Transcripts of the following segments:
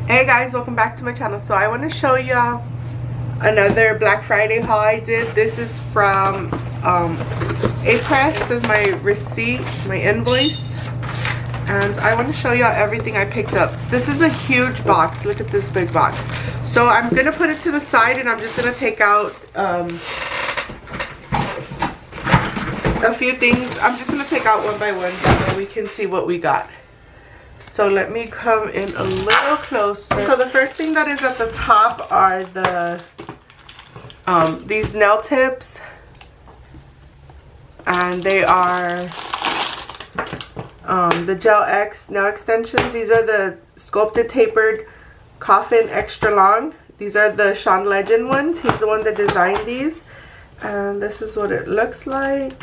Hey guys, welcome back to my channel. So I want to show y'all another Black Friday haul I did. This is from Aprés. This is my receipt, my invoice, and I want to show y'all everything I picked up. This is a huge box. Look at this big box. So I'm gonna put it to the side and I'm just gonna take out a few things. I'm just gonna take out one by one so we can see what we got. So let me come in a little closer. So the first thing that is at the top are the these nail tips, and they are the Gel X nail extensions. These are the sculpted tapered coffin extra long. These are the Sean Legend ones. He's the one that designed these, and this is what it looks like.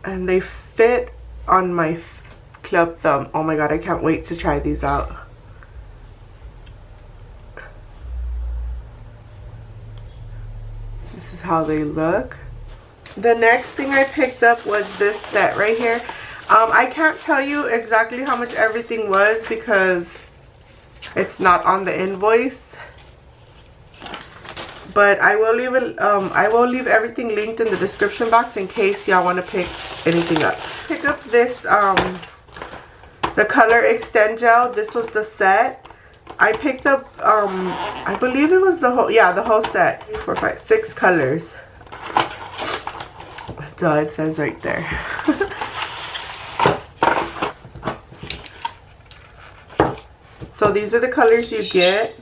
And they fit on my club thumb. Oh my god, I can't wait to try these out. This is how they look. The next thing I picked up was this set right here. I can't tell you exactly how much everything was because it's not on the invoice. But I will leave everything linked in the description box in case y'all want to pick anything up. Pick up this the color extend gel. This was the set. I picked up I believe it was the whole set. 4, 5, 6 colors. Duh, it says right there. So these are the colors you get.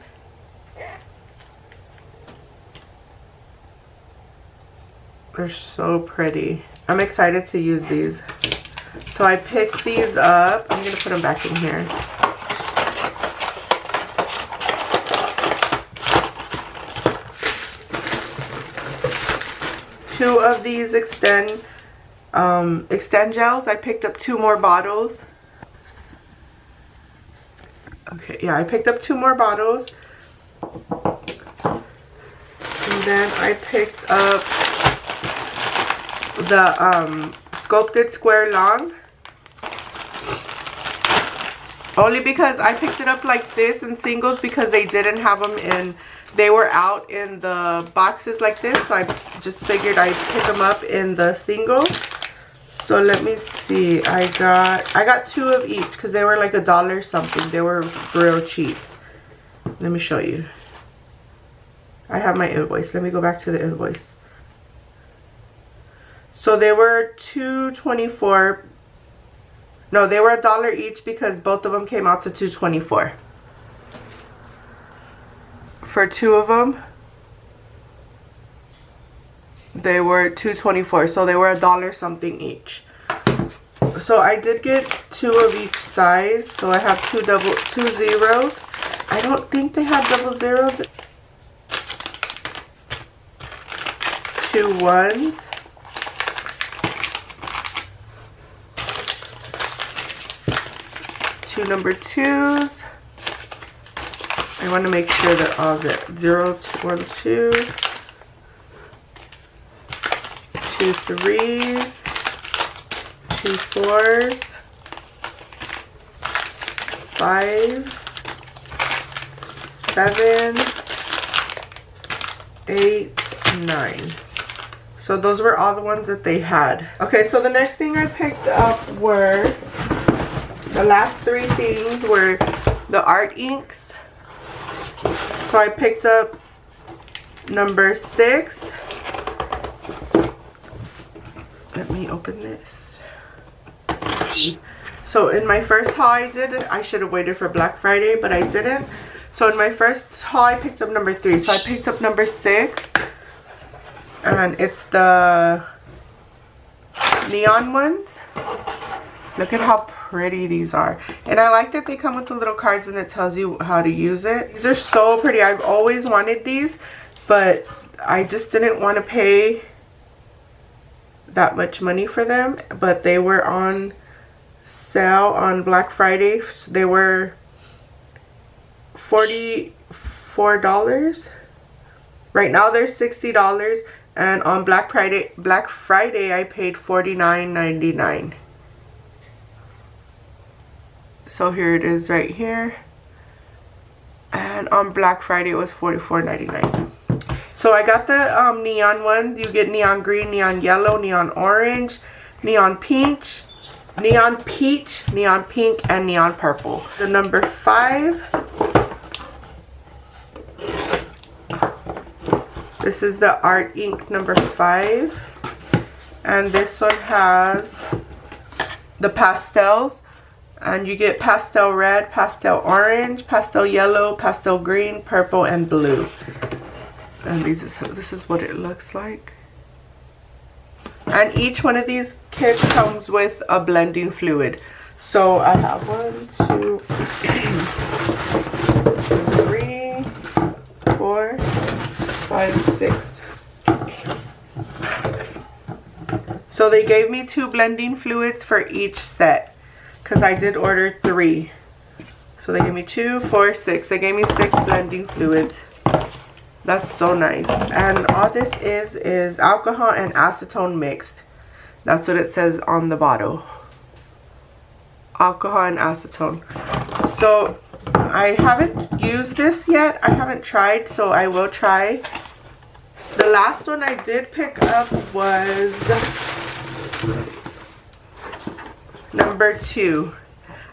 They're so pretty. I'm excited to use these. So I picked these up. I'm going to put them back in here. Two of these extend gels. I picked up 2 more bottles. Okay, yeah, I picked up 2 more bottles. And then I picked up the sculpted square long, only because I picked it up like this in singles because they didn't have them in, they were out in the boxes like this, so I just figured I'd pick them up in the single. So let me see, I got 2 of each because they were like $1 something. They were real cheap. Let me show you. I have my invoice. Let me go back to the invoice. So they were $2.24. No, they were $1 each because both of them came out to $2.24 for 2 of them. They were $2.24, so they were $1 something each. So I did get 2 of each size. So I have 2 zeros. I don't think they have double zeros. 2 ones. 2 number 2s. I want to make sure that all the 0, 1, 2, 2 3s, 2 4s, 5, 7, 8, 9. So those were all the ones that they had. Okay, so the next thing I picked up were, the last 3 things were the art inks. So I picked up number 6. Let me open this. So in my first haul I did, I should have waited for Black Friday, but I didn't. So in my first haul I picked up number 3. So I picked up number 6. And it's the neon ones. Look at how pretty these are. And I like that they come with the little cards and it tells you how to use it. These are so pretty. I've always wanted these, but I just didn't want to pay that much money for them. But they were on sale on Black Friday. So they were $44. Right now they're $60. And on Black Friday I paid $49.99. So here it is right here. And on Black Friday it was $44.99. So I got the neon ones. You get neon green, neon yellow, neon orange, neon peach, neon peach, neon pink, and neon purple. The number 5. This is the art ink number 5. And this one has the pastels. And you get pastel red, pastel orange, pastel yellow, pastel green, purple, and blue. And this is what it looks like. And each one of these kits comes with a blending fluid. So I have 1, 2, 3, 4, 5, 6. So they gave me 2 blending fluids for each set, because I did order 3. So they gave me 2, 4, 6. They gave me 6 blending fluids. That's so nice. And all this is alcohol and acetone mixed. That's what it says on the bottle. Alcohol and acetone. So I haven't used this yet. I haven't tried, so I will try. The last one I did pick up was number 2.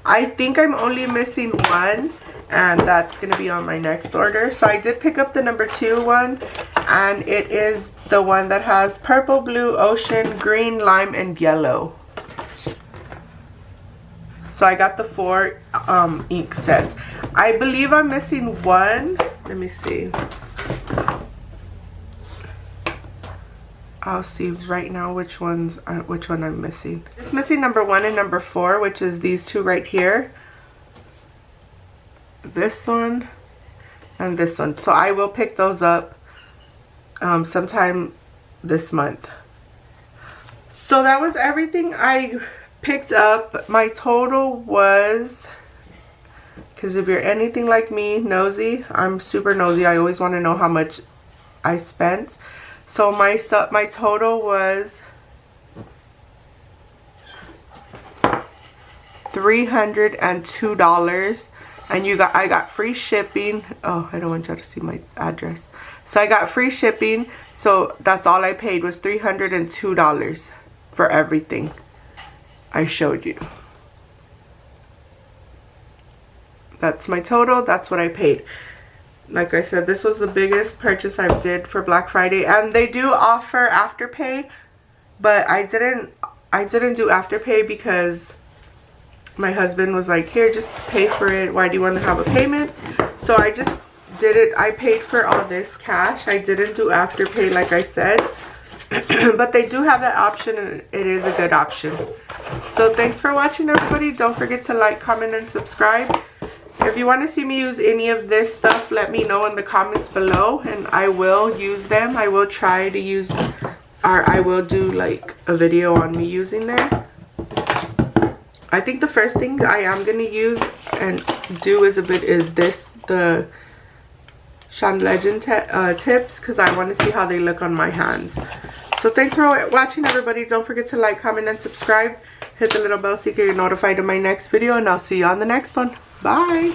I think I'm only missing 1, and that's going to be on my next order. So I did pick up the number 2 one, and it is the one that has purple, blue, ocean, green, lime, and yellow. So I got the 4 ink sets. I believe I'm missing 1. Let me see. I'll see right now which one I'm missing. It's missing number 1 and number 4, which is these 2 right here. This one and this one. So I will pick those up sometime this month. So that was everything I picked up. My total was, because if you're anything like me, nosy, I'm super nosy. I always want to know how much I spent. So my total was $302, and I got free shipping. Oh, I don't want y'all to see my address. So I got free shipping. So that's all I paid was $302 for everything I showed you. That's my total. That's what I paid. Like I said, this was the biggest purchase I did for Black Friday, and they do offer Afterpay, but I didn't do Afterpay because my husband was like, here, just pay for it. Why do you want to have a payment? So I just did it. I paid for all this cash. I didn't do Afterpay like I said, but they do have that option, and it is a good option. So thanks for watching, everybody. Don't forget to like, comment, and subscribe. If you want to see me use any of this stuff, let me know in the comments below, and I will use them. I will try to use, or I will do like a video on me using them. I think the first thing I am going to use and do is the Sean Legend tips, because I want to see how they look on my hands. So thanks for watching, everybody. Don't forget to like, comment, and subscribe. Hit the little bell so you get notified of my next video, and I'll see you on the next one. Bye.